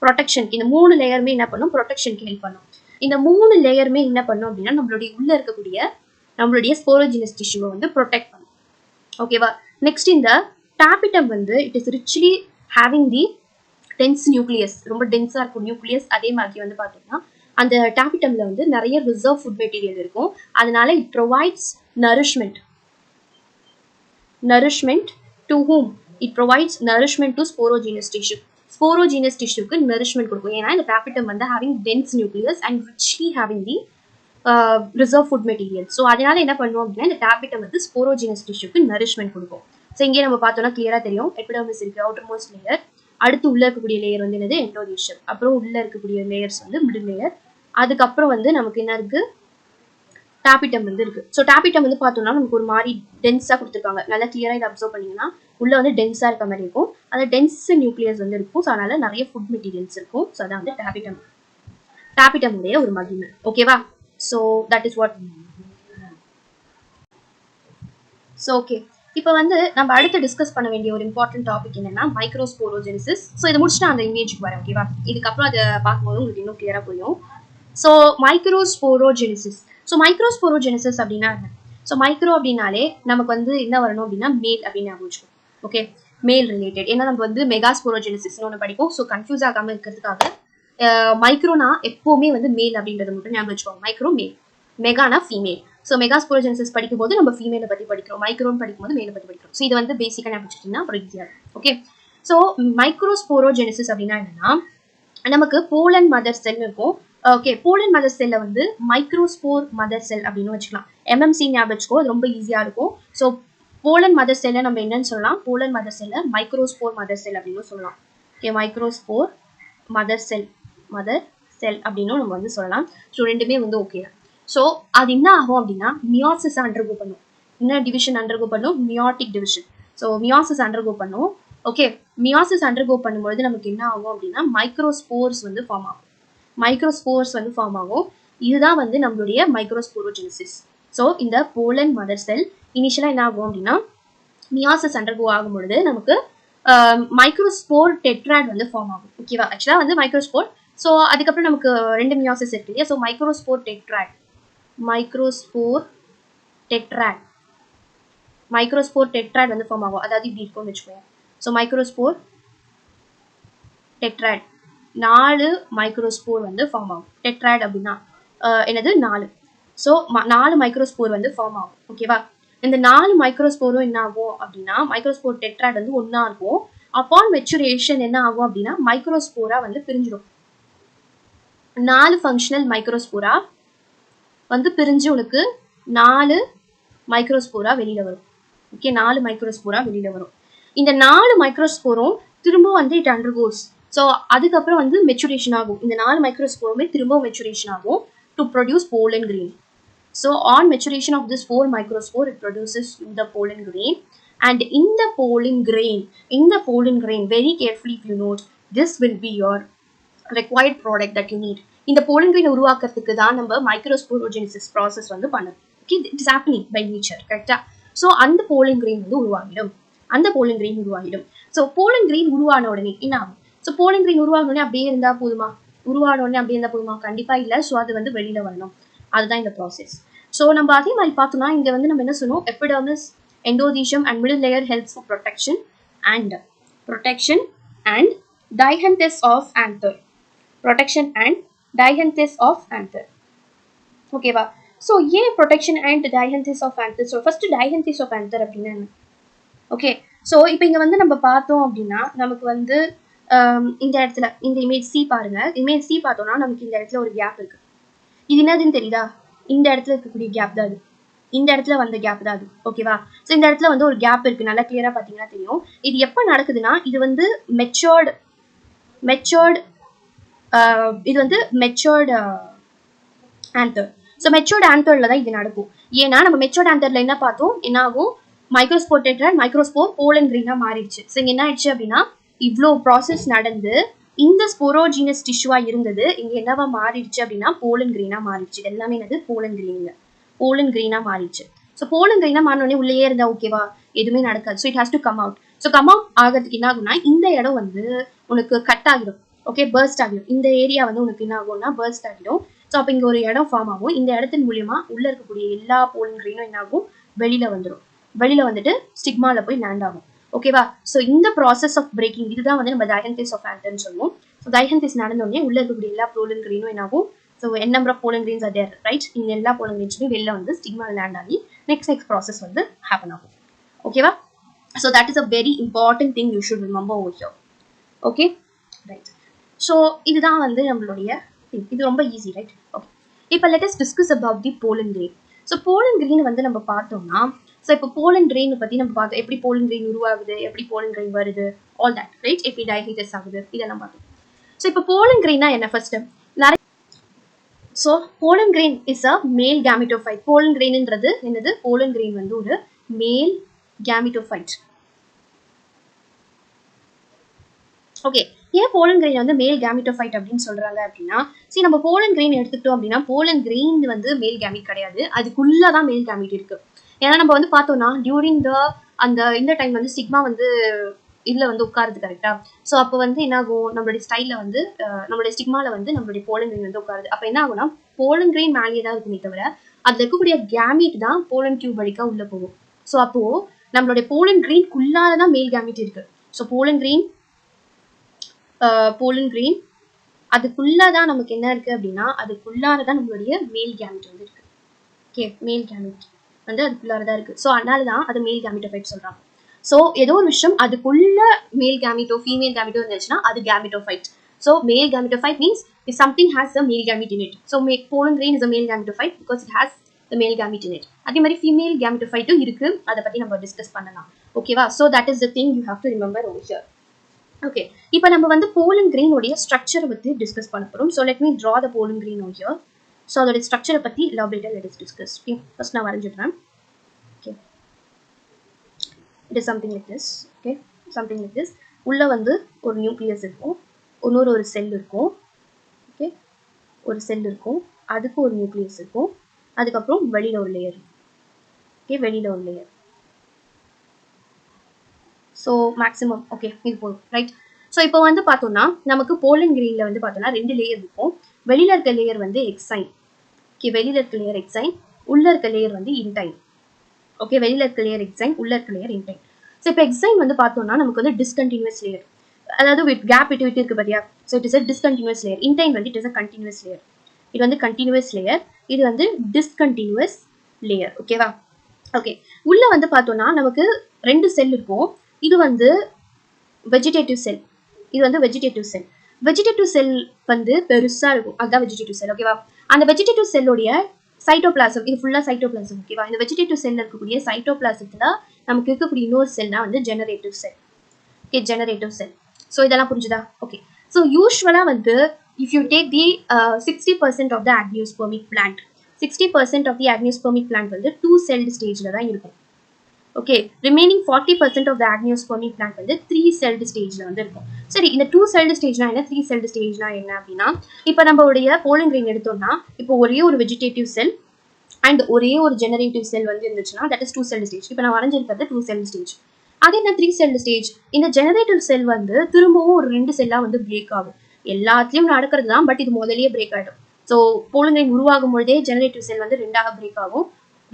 ப்ரொடெக்ஷனுக்கு இந்த 3 லேயருமே என்ன பண்ணும்? ப்ரொடெக்ஷனுக்கு ஹெல்ப் பண்ணும். இந்த 3 லேயருமே என்ன பண்ணும் அப்படின்னா நம்மளுடைய உள்ள இருக்கக்கூடிய நம்மளுடைய ஸ்போரோஜினஸ் டிஷ்யூவை வந்து ப்ரொடெக்ட் பண்ணும். ஓகேவா? நெக்ஸ்ட் இந்த டாபிட்டம் வந்து it is richly having the dense nucleus. ரொம்ப டென்ஸா இருக்கும் நியூக்ளியஸ். அதே மாதிரி வந்து பார்த்தோம்னா அந்த டாபிட்டம்ல வந்து நிறைய ரிசர்வ் ஃபுட் மெட்டீரியல் இருக்கும். அதனால it provides nourishment. Nourishment to whom? It provides nourishment to sporogenous tissue. Sporogenous டிஷ்யூக்கு நரிஷ்மெண்ட் கொடுக்கும். ஏன்னா இந்த டாபிட்டம் வந்து having dense nucleus and richly having the reserve food material. So அதனால என்ன பண்ணுவோம் அப்படின்னா இந்த டாபிட்டம் வந்து ஸ்போரோஜினஸ் டிஷ்யூக்கு நரிஷ்மெண்ட் கொடுக்கும். ஸோ இங்கே நம்ம பார்த்தோம்னா கிளியரா தெரியும். எபிடர்மிஸ் இருக்கு, அவுட்டர் மோஸ்ட் லேயர். அடுத்து உள்ள இருக்கக்கூடிய லேயர் வந்து என்னது? எண்டோதீஷம். அப்புறம் உள்ள இருக்கக்கூடிய லேயர்ஸ் வந்து மிடில் லேயர். அதுக்கப்புறம் வந்து நமக்கு என்ன இருக்கு? டாபிட்டம் வந்து இருக்கு. ஸோ டாபிட்டம் வந்து பார்த்தோம்னா நமக்கு ஒரு மாதிரி டென்ஸா கொடுத்துருக்காங்க. நல்லா கிளியரா இதை அப்சர்வ் பண்ணீங்கன்னா உள்ள வந்து டென்ஸா இருக்க மாதிரி இருக்கும். அந்த டென்ஸ் நியூக்ளியஸ் வந்து இருக்கும். ஸோ அதனால நிறைய ஃபுட் மெட்டீரியல்ஸ் இருக்கும். ஸோ அதான் வந்து டாபிட்டம். டாபிட்டம் உடைய ஒரு மகிமை. ஓகேவா? So that is what. So okay, இப்போ வந்து நம்ம அடுத்து டிஸ்கஸ் பண்ண வேண்டிய ஒரு இம்பார்ட்டன்ட் டாபிக் என்னன்னா மைக்ரோஸ்போரோஜெனிசிஸ். ஸோ இதை முடிச்சுட்டு அந்த இமேஜுக்கு வரேன். ஓகேவா? இதுக்கப்புறம் அதை பார்க்கும்போது உங்களுக்கு இன்னும் கிளியரா புரியும். So microsporogenesis. ஸோ மைக்ரோஸ்போரோஜெனிசிஸ் அப்படின்னா என்ன? ஸோ மைக்ரோ அப்படின்னாலே நமக்கு வந்து என்ன வரணும் அப்படின்னா மேல் அப்படின்னு ஞாபகம். ஓகே, மேல் ரிலேட்டட். ஏன்னா நம்ம வந்து மெகாஸ்போரோஜெனிசிஸ்னு ஒன்று படிப்போம். ஸோ கன்ஃபியூஸ் ஆகாமல் இருக்கிறதுக்காக மைக்ரோனா எப்பவுமே வந்து மேல் அப்படின்றத மட்டும் ஞாபகம் வச்சுக்கோங்க. மைக்ரோ மேல், மெகானா ஃபீமேல். ஸோ மெகாஸ்போரோஜெனிசிஸ் படிக்கும்போது நம்ம ஃபீமேலை பற்றி படிக்கிறோம், மைக்ரோன்னு படிக்கும்போது மேலை பற்றி படிக்கிறோம். ஸோ இது வந்து பேசிக்காக ஞாபகம் வச்சுக்கிட்டீங்கன்னா அப்புறம் ஈஸியாக இருக்கும். ஓகே, ஸோ மைக்ரோஸ்போரோஜெனிசிஸ் அப்படின்னா என்னன்னா நமக்கு போலன் மதர் செல் இருக்கும். ஓகே, போலன் மதர் செல்ல வந்து மைக்ரோஸ்போர் மதர் செல் அப்படின்னு வச்சுக்கலாம். எம்எம்சி ஞாபகம் வச்சுக்கோ, ரொம்ப ஈஸியா இருக்கும். ஸோ போலன் மதர் செல்லை நம்ம என்னன்னு சொல்லலாம்? போலன் மதர் செல்லை மைக்ரோஸ்போர் மதர் செல் அப்படின்னு சொல்லலாம். ஓகே, மைக்ரோஸ்போர் மதர் செல், மதர் செல் அப்படின்னு நம்ம வந்து சொல்லலாம். ஸோ ரெண்டுமே வந்து ஓகே தான். ஸோ அது என்ன ஆகும் அப்படின்னா மியாசிஸ் அண்டர்கோ பண்ணும். என்ன டிவிஷன் அண்டர்கோ பண்ணும்? Meiotic division. So meiosis undergo பண்ணும். ஓகே, மியாசிஸ் அண்டர்கோ பண்ணும்போது நமக்கு என்ன ஆகும் அப்படின்னா மைக்ரோஸ்போர்ஸ் வந்து ஃபார்ம் ஆகும். மைக்ரோஸ்போர்ஸ் வந்து ஃபார்ம் ஆகும். இதுதான் வந்து நம்மளுடைய மைக்ரோஸ்போரோஜெனிசிஸ். ஸோ இந்த போலன் மதர் செல் இனிஷியலாக என்ன ஆகும் அப்படின்னா மியாசிஸ் அண்டர்கோ ஆகும்பொழுது நமக்கு மைக்ரோஸ்போர் டெட்ராட் வந்து ஃபார்ம் ஆகும். ஓகேவா? ஆக்சுவலாக வந்து மைக்ரோஸ்போர். ஸோ அதுக்கப்புறம் நமக்கு 2 மியாசிஸ் இருக்கு இல்லையா? So microspore tetrad, microspore tetrad, microspore tetrad வந்து ஃபார்ம் ஆகும். அதாவது இப்படி இருக்கும்னு வச்சுக்கோங்க. ஸோ மைக்ரோஸ்போர் டெட்ராட் 4 மைக்ரோஸ்போர் வந்து ஃபார்ம் ஆகும். டெட்ராட் அப்படின்னா என்னது? 4. ஸோ 4 மைக்ரோஸ்போர் வந்து ஃபார்ம் ஆகும். ஓகேவா? இந்த 4 மைக்ரோஸ்போரும் என்ன ஆகும் அப்படின்னா மைக்ரோஸ்போர் டெட்ராட் வந்து ஒன்னா இருக்கும். அப்பான் மெச்சுரேஷன் என்ன ஆகும் அப்படின்னா மைக்ரோஸ்போரா வந்து பிரிஞ்சிடும். 4 ஃபங்க்ஷனல் மைக்ரோஸ்போரா வந்து பிரிஞ்சு உனக்கு 4 மைக்ரோஸ்போரா வெளியில வரும். ஓகே, 4 மைக்ரோஸ்போரா வெளியில வரும். இந்த 4 மைக்ரோஸ்போரும் திரும்ப வந்து இட் அண்டர்கோஸ். ஸோ அதுக்கப்புறம் வந்து மெச்சுரேஷன் ஆகும். இந்த 4 மைக்ரோஸ்போருமே திரும்ப மெச்சுரேஷன் ஆகும் to produce pollen grain. So on maturation of this 4 microspore, it produces the pollen grain. And in the pollen grain, very carefully if you note, this will be your required product that you need. இந்த pollen grain உருவாக்குறதுக்கு தான் நம்ம மைக்ரோஸ்போரோஜெனிசிஸ் ப்ராசஸ் வந்து பண்ணணும். Okay, it is happening by nature, கரெக்டா? ஸோ அந்த pollen grain வந்து உருவாகிடும். ஸோ pollen grain உருவான உடனே என்ன ஆகும்? ஸோ pollen grain உருவான உடனே அப்படியே இருந்தா போதுமா? கண்டிப்பா இல்லை. ஸோ அது வந்து வெளியில வரணும். அதுதான் இந்த ப்ராசஸ். ஸோ நம்ம அதே மாதிரி பார்த்தோம்னா இங்க வந்து நம்ம என்ன சொன்னோம், epidermis, endothecium and middle layer helps for protection and dehiscence of anther. ஓகேவா? ஸோ ஏன் protection and dehiscence of anther? So first dehiscence of anther அப்படின்னா என்ன? ஓகே, ஸோ இப்போ இங்க வந்து நம்ம பார்த்தோம் அப்படின்னா நமக்கு வந்து இந்த இடத்துல இந்த இமேஜ் சி பாருங்க. இமேஜ் சி பார்த்தோம்னா நமக்கு இந்த இடத்துல ஒரு கேப் இருக்கு. இது என்னதுன்னு தெரியுதா? இந்த இடத்துல இருக்கக்கூடிய கேப் தான் அது. இந்த இடத்துல வந்த கேப் தான் அது. ஓகேவா? ஸோ இந்த இடத்துல வந்து ஒரு கேப் இருக்கு. நல்லா கிளியரா பார்த்தீங்கன்னா தெரியும். இது எப்போ நடக்குதுன்னா இது வந்து மெச்சோர்டு ஆந்தர். ஸோ மெச்சோர்டு ஆந்தர்ல தான் இது நடக்கும். ஏன்னா நம்ம மெச்சோர்டு ஆந்தர்ல என்ன பார்த்தோம், என்ன ஆகும், மைக்ரோஸ்போர் போலன் கிரீனா மாறிடுச்சு. ஸோ இங்க என்ன ஆயிடுச்சு அப்படின்னா இவ்வளோ ப்ராசஸ் நடந்து இந்த ஸ்போரோஜினஸ் டிஷ்யூவா இருந்தது இங்க என்னவா மாறிடுச்சு அப்படின்னா போலன் கிரீனா மாறிடுச்சு. எல்லாமே என்னது போலன் கிரீனா மாறிடுச்சு. ஸோ போலன் கிரீனா மாறினோடனே உள்ளே இருந்தா ஓகேவா, எதுவுமே நடக்காது. So it has to come out. So come out ஆகிறதுக்கு என்ன ஆகும்னா இந்த இடம் வந்து உனக்கு கட் ஆகிடும். ஓகே, பர்ஸ்ட் ஆகிடும். இந்த ஏரியா வந்து உனக்கு என்ன ஆகும்னா பர்ஸ்ட் ஆகிடும். ஸோ அப்போ இங்கே ஒரு இடம் ஃபார்ம் ஆகும். இந்த இடத்தின் மூலியமா உள்ள இருக்கக்கூடிய எல்லா போலன் கிரீனும் என்ன ஆகும், வெளியில வந்துட்டு ஸ்டிக்மால போய் லேண்ட் ஆகும். ஓகேவா? ஸோ இந்த ப்ராசஸ் ஆஃப் பிரேக்கிங் இதுதான் வந்து நம்ம டைஹென்திஸ் ஆஃப் ஆந்தர்னு சொல்லுவோம். ஸோ டைஹென்திஸ் நடந்தோடனே உள்ள இருக்கக்கூடிய எல்லா போலன் கிரீனும் என்ன ஆகும், so n number of pollen grains are there, right? இந்த எல்லா pollen grainsமே வெளில வந்து ஸ்டிக்மா லேண்ட் ஆகி நெக்ஸ்ட் ப்ராசஸ் வந்து ஹேப்பன் ஆகும். ஓகேவா? So that is a very important thing you should remember over here. Okay, right. So இதுதான் வந்து நம்மளுடைய திங். இது ரொம்ப ஈஸி, ரைட்? ஓகே, இப்போ let us discuss about the pollen grain. So pollen grain வந்து நம்ம பார்த்தோம்னா, ஸோ இப்போ போலன் கிரெயின் பற்றி நம்ம பார்த்தோம். எப்படி போலன் கிரெயின் உருவாகுது, எப்படி போலன் கிரெயின் வருது, ஆல் தட், ரைட்? எப்படி டைஹென்திஸ் ஆகுது, இதெல்லாம் பார்த்தோம். ஸோ இப்போ போலன் கிரெயினா என்ன first? So pollen grain is a male gametophyte. Pollen கிரெயின்ன்றது என்னது? போலன் கிரெயின் வந்து ஒரு மேல் கேமிட்டோஃபைட். ஓகே, ஏன் போலன் கிரெயின் வந்து மேல் கேமிட்டோஃபைட் அப்படின்னு சொல்றாங்க அப்படின்னா, சரி நம்ம போலன் கிரெயின் எடுத்துக்கிட்டோம் அப்படின்னா போலன் கிரெயின் வந்து மேல் கேமிட் கிடையாது, அதுக்குள்ளதான் மேல் கேமிட் இருக்கு. ஏன்னா நம்ம வந்து பார்த்தோம்னா டியூரிங் இந்த டைம் வந்து ஸ்டிக்மா வந்து இதுல வந்து உட்காருது, கரெக்டா? ஸோ அப்போ வந்து என்ன ஆகும், நம்மளுடைய ஸ்டைல வந்து நம்மளுடைய ஸ்டிக்மால வந்து நம்மளுடைய போலன் கிரெயின் வந்து உட்காருது. அப்போ என்ன ஆகும்னா போலன் கிரெயின் மேலேயே தான் இருக்குமே தவிர அதுல இருக்கக்கூடிய கேமிட் தான் போலன் டியூப் வழிக்கா உள்ள போகும். ஸோ அப்போ நம்மளுடைய போலன் கிரெயின்குள்ளாலதான் மேல் கேமிட் இருக்கு. ஸோ போலன் கிரெயின் அதுக்குள்ளதான் நமக்கு என்ன இருக்கு அப்படின்னா அதுக்குள்ளாலதான் நம்மளுடைய மேல் கேமிட் வந்து இருக்கு. ஓகே, மேல் கேமிட் வந்து அதுக்குள்ளாரதான் இருக்கு. ஸோ அதனாலதான் அது மேல் கேமிட்டோஃபைட் சொல்றாங்க. ஸோ ஏதோ ஒரு விஷயம் அதுக்குள்ள மேல் கேமிட்டோ ஃபீமேல் கேமிட்டோ இருந்துச்சுன்னா அது gametophyte. So male gametophyte means if something has a male gamete in it. So pollen grain is a male gametophyte because it has the male gamete in it. அதே மாதிரி ஃபீமேல் கேமிட்டோஃபைட்டும் இருக்கு, அதை பத்தி நம்ம டிஸ்கஸ் பண்ணலாம். ஓகேவா? So that is the thing you have to remember over here. Okay, இப்போ நம்ம வந்து போலன் கிரெயினுடைய ஸ்ட்ரக்சரை பத்தி டிஸ்கஸ் பண்ண போறோம். So let me draw the pollen grain over here. So அதோட ஸ்ட்ரக்சரை பத்தி எலாபரேட்டா லெட் அஸ் டிஸ்கஸ். ஃபர்ஸ்ட் நான் வரைஞ்சிடுறேன். Okay, it is something like this. Okay, something like this. உள்ள வந்து ஒரு நியூக்ளியஸ் இருக்கும், ஒரு செல் இருக்கும். ஓகே, ஒரு செல் இருக்கும், அதுக்கு ஒரு நியூக்ளியஸ் இருக்கும், அதுக்கப்புறம் வெளியில ஒரு லேயர். ஓகே, வெளியில ஒரு லேயர். ஸோ மேக்ஸிமம் ஓகே இது போதும், ரைட்? ஸோ இப்போ வந்து பார்த்தோம்னா நமக்கு போலன் கிரெயின்ல வந்து பார்த்தோம்னா 2 லேயர் இருக்கும். வெளியில இருக்க லேயர் வந்து எக்ஸைன். ஓகே, வெளியில இருக்க லேயர் எக்ஸைன், உள்ள இருக்க லேயர் வந்து இன்டைன். ஓகே, வெளியில இருக்க லேயர் எக்ஸைன், உள்ள இருக்க லேயர் இன்டைன். ஸோ இப்போ எக்ஸைன் வந்து பார்த்தோம்னா நமக்கு வந்து டிஸ்கண்டினியூஸ் லேயர், அதாவது வித் கேப் விட்டு இருக்கு பார்த்தியா? So it is a discontinuous layer. Intine வந்து it is a continuous layer. இது வந்து கண்டினியூஸ் லேயர், இது வந்து டிஸ்கண்டினியூஸ் லேயர். ஓகேவா? ஓகே, உள்ள வந்து பார்த்தோம்னா நமக்கு 2 செல் இருக்கும். இது வந்து வெஜிடேட்டிவ் செல், இது வந்து வெஜிடேட்டிவ் செல். வெஜிடேட்டிவ் செல் வந்து பெருசா இருக்கும், அதுதான் வெஜிடேட்டிவ் செல். ஓகேவா? அந்த வெஜிடேட்டிவ் செல்லுடைய சைட்டோபிளாசம், இது ஃபுல்லா சைட்டோபிளாசம். ஓகேவா? இந்த வெஜிடேட்டிவ் செல்ல இருக்கக்கூடிய சைட்டோபிளாசத்துல நமக்கு இருக்கக்கூடிய இன்னொரு செல் தான் வந்து ஜெனரேட்டிவ் செல். ஓகே, ஜெனரேட்டிவ் செல். ஸோ இதெல்லாம் புரிஞ்சுதா? ஓகே. ஸோ யூஸ்வலாக வந்து if you take the 60% of the agiospermic plant, 60% of the agiospermic plant வந்து 2-celled ஸ்டேஜில் தான் இருக்கும். Okay, remaining 40% of the angiospermic plant வந்து 3-celled ஸ்டேஜில் வந்து இருக்கும். சரி, இந்த 2-celled ஸ்டேஜ்னா என்ன, 3-celled ஸ்டேஜ்னா என்ன அப்படின்னா, இப்போ நம்மளுடைய போலன் கிரெயின் எடுத்தோம்னா இப்போ ஒரே ஒரு வெஜிடேட்டிவ் செல் அண்ட் ஒரே ஒரு ஜெனரேட்டிவ் செல் வந்து இருந்துச்சுன்னா தட் இஸ் 2-celled ஸ்டேஜ். இப்போ நான் வரைஞ்சிருக்கிறது 2-celled ஸ்டேஜ். அது என்ன 3-celled ஸ்டேஜ்? இந்த ஜெனரேட்டிவ் செல் வந்து திரும்பவும் ஒரு 2 செல்லாக வந்து பிரேக் ஆகும். எல்லாத்துலேயும் நடக்கிறது தான், பட் இது முதலேயே பிரேக் ஆகிடும். ஸோ போலன் கிரெயின் உருவாகும் பொழுதே ஜெனரேட்டிவ் செல் வந்து 2ஆக பிரேக் ஆகும்.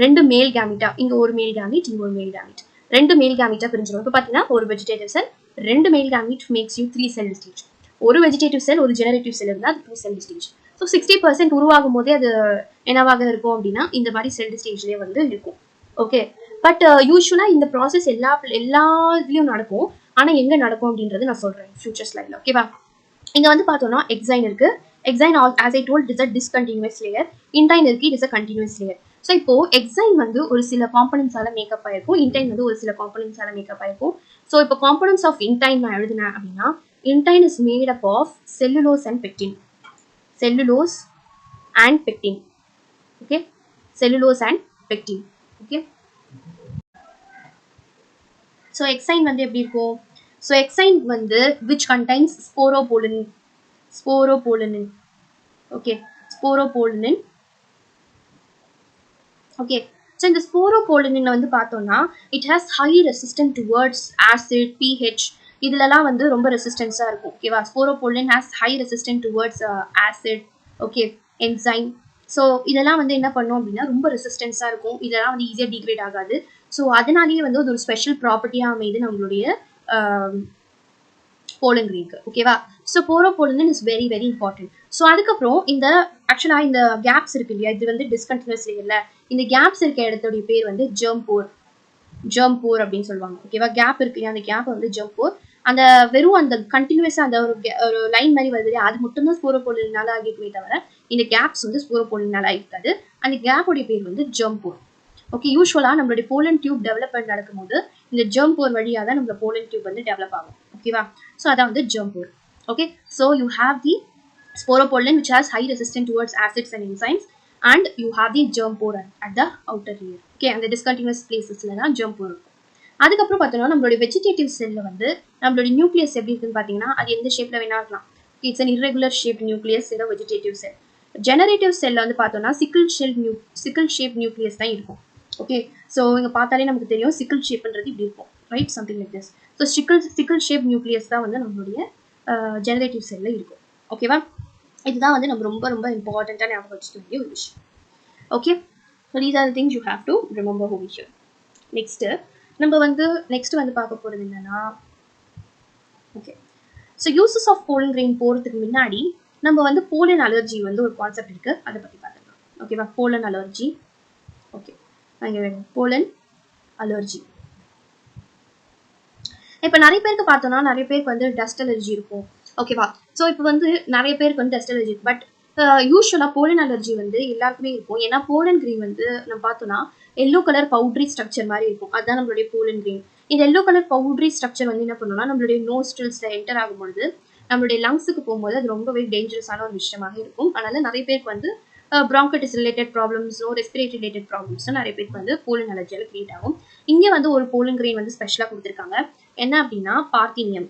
2 மேல் கேமிட்டா, இங்க ஒரு மேல் கேமிட், இங்க ஒரு மேல் கேமிட், 2 மேல் கேமிட்டா பிரிஞ்சிடும். இப்போ பார்த்தீங்கன்னா ஒரு வெஜிடேட்டிவ் செல் 2 மேல் gamete makes you 3-celled stage. ஒரு வெஜிடேட்டிவ் செல் ஒரு ஜெனரேட்டிவ் செல் இருந்தால் அது 2-celled ஸ்டேஜ். ஸோ 60% உருவாகும் போதே அது என்னவாக இருக்கும் அப்படின்னா இந்த மாதிரி செல்டு ஸ்டேஜ்லேயே வந்து இருக்கும். ஓகே, பட் யூஸ்வலாக இந்த ப்ராசஸ் எல்லா இதுலேயும் நடக்கும். ஆனால் எங்கே நடக்கும் அப்படின்றது நான் சொல்கிறேன் ஃபியூச்சர் ஸ்லைடில். ஓகேவா? இங்கே வந்து பார்த்தோம்னா எக்ஸைன் இருக்கு. Exine as I told is a discontinuous layer. Intine இருக்கு, it is a continuous layer. So இப்போ எக்ஸைன் வந்து ஒரு சில காம்பனன்ட்ஸால மேக்கப் ஆயிருக்கும், இன்டைன் வந்து ஒரு சில காம்பனன்ட்ஸால மேக்கப் ஆயிருக்கும். ஸோ இப்போ காம்பனன்ட்ஸ் ஆஃப் இன்டைன் நான் எழுதினேன் அப்படின்னா intine is made up of cellulose and pectin. Cellulose and pectin. Okay, cellulose and pectin. Okay, so exine வந்து எப்படி இருக்கும்? ஸோ எக்ஸைன் வந்து which contains sporopollenin. Sporopollenin. Okay, sporopollenin. Okay, so இந்த ஸ்போரோபோலனின் வந்து பார்த்தோம்னா it has high resistant towards acid, pH, இதுலலாம் வந்து ரொம்ப ரெசிஸ்டன்ஸாக இருக்கும். ஓகேவா? Sporopollenin has high resistant towards acid, okay, enzyme. So இதெல்லாம் வந்து என்ன பண்ணும் அப்படின்னா ரொம்ப ரெசிஸ்டன்ஸாக இருக்கும். இதெல்லாம் வந்து ஈஸியாக டிகிரேட் ஆகாது. ஸோ அதனாலேயே வந்து ஒரு ஸ்பெஷல் ப்ராப்பர்ட்டியாக அமைது நம்மளுடைய போலன் கிரெயினுக்கு. ஓகேவா? ஸோ ஸ்போரோபோலனின் is very very important. So அதுக்கப்புறம் இந்த ஆக்சுவலாக இந்த கேப்ஸ் இருக்கு இல்லையா, இது வந்து டிஸ்கண்டினியூஸ் லேயர்ல இந்த கேப்ஸ் இருக்க இடத்துடைய பேர் வந்து ஜெர்ம் போர். ஜெர்ம் போர் அப்படின்னு சொல்லுவாங்க. ஓகேவா? கேப் இருக்கு இல்லையா, அந்த கேப் வந்து ஜெர்ம் போர். அந்த வெறும் அந்த கண்டினியூஸாக அந்த ஒரு லைன் மாதிரி வருது இல்லையா, அது மட்டும் தான் ஸ்போரோபோலனினால ஆகிக்குமே தவிர இந்த கேப்ஸ் வந்து ஸ்போரோபோலனினால ஆகிருக்காது. அந்த கேப்போடைய பேர் வந்து ஜெர்ம் போர். ஓகே, யூஸ்வலாக நம்மளுடைய போலன் டியூப் டெவலப்மெண்ட் நடக்கும்போது இந்த ஜெர்ம் போர் வழியாக தான் நம்மளோட போலன் டியூப் வந்து டெவலப் ஆகும். ஓகேவா? ஸோ அதான் வந்து germ pore. Okay, so you have the sporopollen which has high resistance towards acids and enzymes, and you have the germ pore at the outer layer. Okay, and the discontinuous places la germ pore இருக்கும். அதுக்கப்புறம் பார்த்தோம்னா நம்மளுடைய வெஜிடேட்டிவ் செல்ல வந்து நம்மளுடைய நியூக்ளியஸ் எப்படி இருக்குன்னு பார்த்தீங்கன்னா அது எந்த ஷேப்ல வேணா இருக்கலாம். It's an irregular shaped nucleus in a vegetative cell. Generative செல்ல வந்து பார்த்தோம்னா சிக்கிள் ஷேப் நியூக்ளியஸ் தான் இருக்கும். ஓகே, ஸோ இங்கே பார்த்தாலே நமக்கு தெரியும் சிக்கிள் ஷேப்ன்றது இப்படி இருக்கும், right, something like this. So sickle shape nucleus தான் வந்து நம்மளுடைய ஜெனரேட்டிவ் செல்ல இருக்கும். ஓகேவா? இதுதான் வந்து நம்ம ரொம்ப ரொம்ப இம்பார்ட்டண்ட்டாக ஞாபகம் வச்சுக்க வேண்டிய ஒரு விஷயம். Okay, so these are the things you have to remember over here. Next வந்து பார்க்க போகிறது என்னன்னா, okay, so uses of pollen grain போகிறதுக்கு முன்னாடி நம்ம வந்து போலன் அலர்ஜி வந்து ஒரு கான்செப்ட் இருக்குது, அதை பற்றி பார்த்துக்கலாம். ஓகேவா? Pollen allergy. Okay, pollen allergy. இப்போ நிறைய பேருக்கு பார்த்தோம்னா நிறைய பேருக்கு வந்து டஸ்ட் அலர்ஜி இருக்கும். ஓகேவா? ஸோ இப்போ வந்து நிறைய பேருக்கு வந்து டஸ்ட் அலர்ஜி, பட் யூஸ்வலாக போலன் அலர்ஜி வந்து எல்லாருக்குமே இருக்கும். ஏன்னா போலன் கிரெயின் வந்து நம்ம பார்த்தோம்னா எல்லோ கலர் பவுட்ரி ஸ்ட்ரக்சர் மாதிரி இருக்கும். அதுதான் நம்மளுடைய போலன் கிரெயின். இந்த எல்லோ கலர் பவுட்ரி ஸ்ட்ரக்சர் வந்து என்ன பண்ணணும்னா நம்மளுடைய நோஸ்ட்ரில்ஸில் என்டர் ஆகும்பொழுது நம்மளுடைய லங்ஸுக்கு போகும்போது அது ரொம்பவே டேஞ்சரஸான ஒரு விஷயமாக இருக்கும். அதனால நிறைய பேருக்கு வந்து bronchitis ரிலேட்டட் ப்ராப்ளம்ஸோ ரெஸ்பிரேட்டரி ரிலேட்டட் ப்ராப்ளம்ஸோ நிறைய பேருக்கு வந்து போலன் அலர்ஜியால் கிரியேட் ஆகும். இங்கே வந்து ஒரு போலன் கிரெயின் வந்து ஸ்பெஷலாக கொடுத்துருக்காங்க. என்ன அப்படின்னா பார்த்தீனியம்.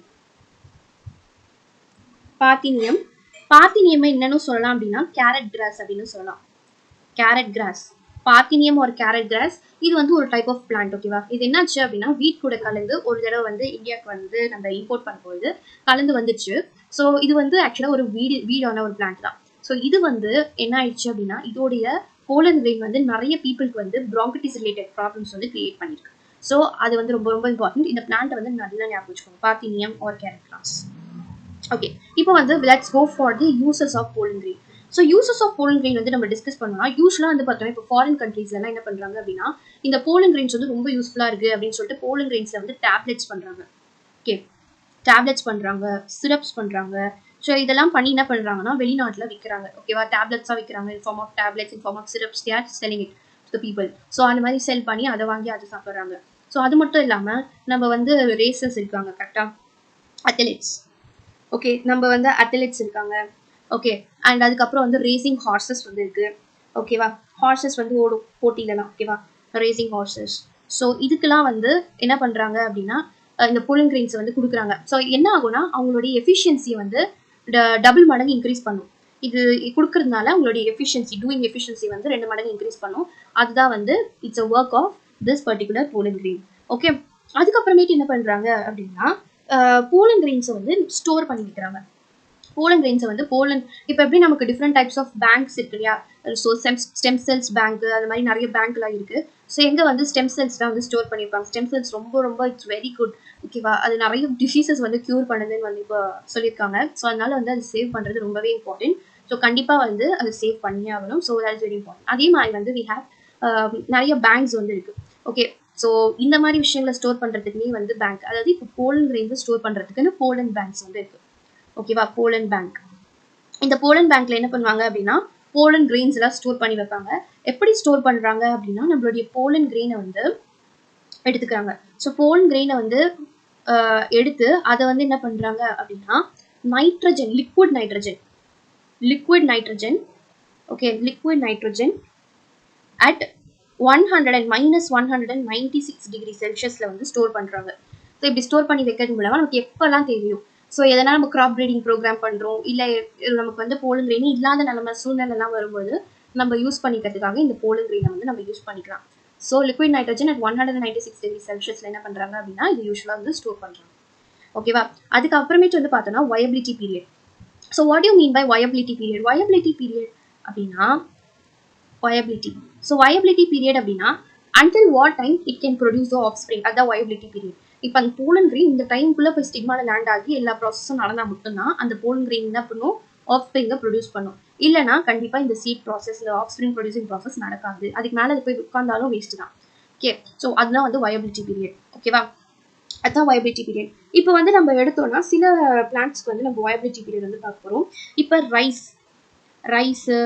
பார்த்தீனியம் என்னன்னு சொல்லலாம் அப்படின்னா கேரட் கிராஸ் அப்படின்னு சொல்லலாம். கேரட் கிராஸ், பார்த்தீனியம் ஒரு கேரட் கிராஸ், இது வந்து ஒரு டைப் ஆஃப் பிளான்ட். ஓகேவா? இது என்னாச்சு அப்படின்னா வீட் கூட கலந்து ஒரு தடவை வந்து இந்தியாவுக்கு வந்து நம்ம இம்போர்ட் பண்ணும்போது கலந்து வந்துச்சு. ஸோ இது வந்து ஆக்சுவலாக ஒரு வீடான ஒரு பிளான்ட் தான். ஸோ இது வந்து என்ன ஆயிடுச்சு அப்படின்னா இதோடைய போலன் கிரெயின் வந்து நிறைய பீப்புளுக்கு வந்து bronchitis ரிலேட்டட் ப்ராப்ளம்ஸ் வந்து கிரியேட் பண்ணியிருக்கு. ஸோ அது வந்து ரொம்ப ரொம்ப இம்பார்ட்டன்ட். இந்த பிளான்ட்டை வந்து நல்லா ஞாபகம் வச்சுக்கோங்க, parthenium or carrot grass. Okay, இப்போ வந்து let's go for the uses of pollen grain. So uses of pollen grain வந்து நம்ம டிஸ்கஸ் பண்ணோம்னா யூஸ்வலாக வந்து பார்த்தோம்னா இப்போ ஃபாரின் கண்ட்ரீஸ்லாம் என்ன பண்ணுறாங்க அப்படின்னா இந்த போலன் கிரெயின்ஸ் வந்து ரொம்ப யூஸ்ஃபுல்லாக இருக்குது அப்படின்னு சொல்லிட்டு போலன் கிரெயின்ஸில் வந்து டேப்லெட்ஸ் பண்ணுறாங்க. ஓகே, டேப்லெட்ஸ் பண்ணுறாங்க, சிரப்ஸ் பண்ணுறாங்க. ஸோ இதெல்லாம் பண்ணி என்ன பண்ணுறாங்கன்னா வெளிநாட்டில் விற்கிறாங்க. ஓகேவா? டேப்லெட்ஸாக விற்கிறாங்க, in form of tablets, in form of syrups, they are selling it to people. So அந்த மாதிரி செல் பண்ணி அதை வாங்கி அதை சாப்பிட்றாங்க. ஸோ அது மட்டும் இல்லாமல் நம்ம வந்து ரேசஸ் இருக்காங்க கரெக்டாக, அத்லெட்ஸ். ஓகே, நம்ம வந்து அத்லெட்ஸ் இருக்காங்க. ஓகே, அண்ட் அதுக்கப்புறம் வந்து ரேசிங் ஹார்சஸ் வந்து இருக்கு. ஓகேவா, ஹார்சஸ் வந்து ஓடும் போட்டியிலலாம். ஓகேவா, ரேசிங் ஹார்சஸ். ஸோ இதுக்கெல்லாம் வந்து என்ன பண்ணுறாங்க அப்படின்னா இந்த போலிங் கிரெயின்ஸை வந்து கொடுக்குறாங்க. ஸோ என்ன ஆகும்னா அவங்களுடைய எஃபிஷியன்சியை வந்து டபுள் மடங்கு இன்க்ரீஸ் பண்ணும். இது கொடுக்கறதுனால உங்களுடைய டூயிங் எஃபிஷியன்சி வந்து 2 மடங்கு இன்க்ரீஸ் பண்ணும். அதுதான் வந்து it's a work of this particular pollen grain. Okay, அதுக்கப்புறமேட்டு என்ன பண்ணுறாங்க அப்படின்னா போலிங் கிரெயின்ஸை வந்து ஸ்டோர் பண்ணி வைக்கிறாங்க. போலன் கிரெயின்ஸை வந்து இப்போ எப்படி நமக்கு டிஃப்ரெண்ட் டைப்ஸ் ஆஃப் பேங்க்ஸ் இருக்கு இல்லையா? ஸோ ஸ்டெம் செல்ஸ் பேங்க், அது மாதிரி நிறைய பேங்க்லாம் இருக்கு. ஸோ எங்கே வந்து ஸ்டெம் செல்ஸ் தான் வந்து ஸ்டோர் பண்ணியிருப்பாங்க. ஸ்டெம் செல்ஸ் ரொம்ப ரொம்ப இட்ஸ் வெரி குட். ஓகேவா, அது நிறைய டிசீசஸ் வந்து க்யூர் பண்ணுதுன்னு வந்து இப்போ சொல்லியிருக்காங்க. ஸோ அதனால வந்து அது சேவ் பண்ணுறது ரொம்பவே இம்பார்ட்டன்ட். ஸோ கண்டிப்பாக வந்து அது சேவ் பண்ணி ஆகணும். So that is very important. அதே மாதிரி வந்து வி ஹேவ் நிறைய பேங்க்ஸ் வந்து இருக்கு. ஓகே, ஸோ இந்த மாதிரி விஷயங்களை ஸ்டோர் பண்ணுறதுக்குமே வந்து பேங்க், அதாவது இப்போ போலன் கிரெயின்ஸை ஸ்டோர் பண்ணுறதுக்குன்னு போலன் பேங்க்ஸ் வந்து இருக்கு. ஓகேவா, போலன் பேங்க். இந்த போலன் பேங்க்ல என்ன பண்ணுவாங்க அப்படின்னா போலன் கிரெயின்ஸ் எல்லாம் ஸ்டோர் பண்ணி வைப்பாங்க. எப்படி ஸ்டோர் பண்றாங்க அப்படின்னா நம்மளுடைய போலன் கிரெயினை வந்து எடுத்துக்கிறாங்க. ஸோ போலன் கிரெயினை வந்து எடுத்து அதை வந்து என்ன பண்றாங்க அப்படின்னா nitrogen, liquid nitrogen okay, liquid nitrogen at -196 degree செல்சியஸ்ல வந்து ஸ்டோர் பண்றாங்க. ஸோ இப்படி ஸ்டோர் பண்ணி வைக்கிறது மூலமா நமக்கு எப்பெல்லாம் தெரியும், ஸோ எதனா நம்ம கிராப் ப்ரீடிங் ப்ரோக்ராம் பண்ணுறோம், இல்லை நமக்கு வந்து போலன் கிரெயின் இல்லாத சூழ்நிலைலாம் வரும்போது நம்ம யூஸ் பண்ணிக்கிறதுக்காக இந்த போலன் கிரெயினை வந்து நம்ம யூஸ் பண்ணிக்கலாம். So liquid nitrogen at 196 degree செல்சியஸில் என்ன பண்ணுறாங்க அப்படின்னா இது யூஸ்வலாக வந்து ஸ்டோர் பண்ணுறாங்க. ஓகேவா, அதுக்கப்புறமேட்டு வந்து பார்த்தோன்னா viability period. So what you mean by viability period? Viability period அப்படின்னா வயபிலிட்டி பீரியட் அப்படின்னா until what time it can produce the offspring, அதான் வயபிலிட்டி பீரியட். இப்போ அந்த போலன் கிரெயின் இந்த டைம்குள்ளே போய் ஸ்டிக்மால லேண்ட் ஆகி எல்லா ப்ராசஸும் நடந்தால் மட்டும்தான் அந்த போலன் கிரெயின் என்ன பண்ணும், ஆஃப்ஸ்பிரிங்கை ப்ரொடியூஸ் பண்ணும். இல்லைனா கண்டிப்பாக இந்த சீட் ப்ராசஸ், இந்த ஆஃப்ஸ்பிரிங் ப்ரொடியூசிங் ப்ராசஸ் நடக்காது. அதுக்கு மேலே அது போய் உட்கார்ந்தாலும் வேஸ்ட் தான். ஓகே, ஸோ அதுதான் வந்து வயபிலிட்டி பீரியட். ஓகேவா, அதுதான் வயபிலிட்டி பீரியட். இப்போ வந்து நம்ம எடுத்தோம்னா சில பிளான்ட்ஸ்க்கு வந்து நம்ம வயபிலிட்டி பீரியட் வந்து பார்க்க போகிறோம். இப்போ rice,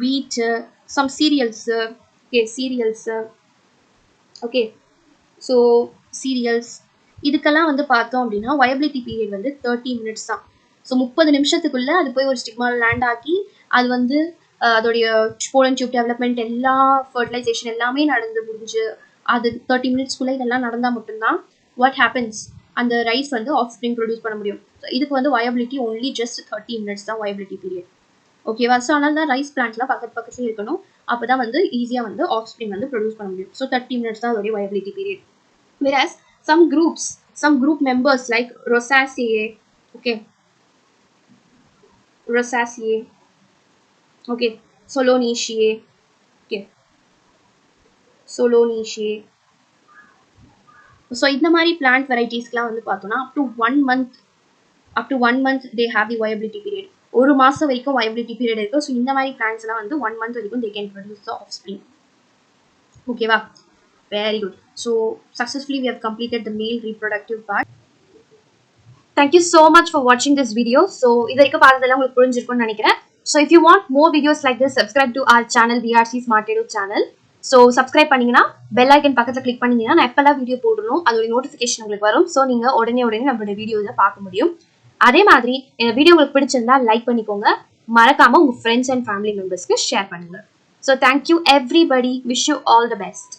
wheat, some cereals, okay, so cereals இதுக்கெல்லாம் வந்து பார்த்தோம் அப்படின்னா வயபிலிட்டி பீரியட் வந்து 30 மினிட்ஸ் தான். ஸோ 30 நிமிஷத்துக்குள்ள அது போய் ஒரு ஸ்டிக்மால் லேண்ட் ஆக்கி அது வந்து அதோடைய போலன் டியூப் டெவலப்மெண்ட், எல்லா ஃபர்டிலைசேஷன் எல்லாமே நடந்து முடிஞ்சு அது 30 மினிட்ஸ்க்குள்ளே இதெல்லாம் நடந்தால் மட்டும்தான் வாட் ஹேப்பன்ஸ், அந்த ரைஸ் வந்து ஆஃப்ஸ்பிரிங் ப்ரொடியூஸ் பண்ண முடியும். இதுக்கு வந்து வயபிலிட்டி ஒன்லி ஜஸ்ட் 30 மினிட்ஸ் தான் வயபிலிட்டி பீரியட். ஓகேவா, ஸோ அதனால தான் ரைஸ் பிளான்ட்லாம் பக்கத்துலேயே இருக்கணும். அப்போ தான் வந்து ஈஸியாக வந்து ஆஃப்ஸ்பிரிங் வந்து ப்ரொடியூஸ் பண்ண முடியும். ஸோ 30 மினிட்ஸ் தான் அதோடைய viability period. Whereas some group members like Rosaceae, okay, Solanaceae, so இந்த மாதிரி பிளான்ட் வெரைட்டிஸ்க்குலாம் வந்து பார்த்தோம்னா up to 1 month they have the viability period. ஒரு மாதம் வரைக்கும் viability period இருக்கு. ஸோ இந்த மாதிரி பிளான்ட்ஸ்லாம் வந்து 1 month வரைக்கும் they can produce the offspring. ஓகேவா, very good. So successfully we have completed the male reproductive part. Thank you so much for watching this video. So இது வரைக்கும் பார்த்ததெல்லாம் உங்களுக்கு புரிஞ்சிருக்கும்னு நினைக்கிறேன். So if you want more videos like this, subscribe to our channel, VRC Smart Edu channel. So subscribe பண்ணிங்கன்னா பெல் ஐக்கன் பக்கத்தில் கிளிக் பண்ணிங்கன்னா நான் எப்போல்லாம் வீடியோ போடணும் அதோட நோட்டிஃபிகேஷன் உங்களுக்கு வரும். ஸோ நீங்கள் உடனே நம்மளோட வீடியோவில் பார்க்க முடியும். அதே மாதிரி இந்த வீடியோ உங்களுக்கு பிடிச்சிருந்தா லைக் பண்ணிக்கோங்க, மறக்காமல் உங்கள் ஃப்ரெண்ட்ஸ் அண்ட் ஃபேமிலி மெம்பர்ஸ்க்கு ஷேர் பண்ணுங்கள். So thank you everybody, wish you all the best.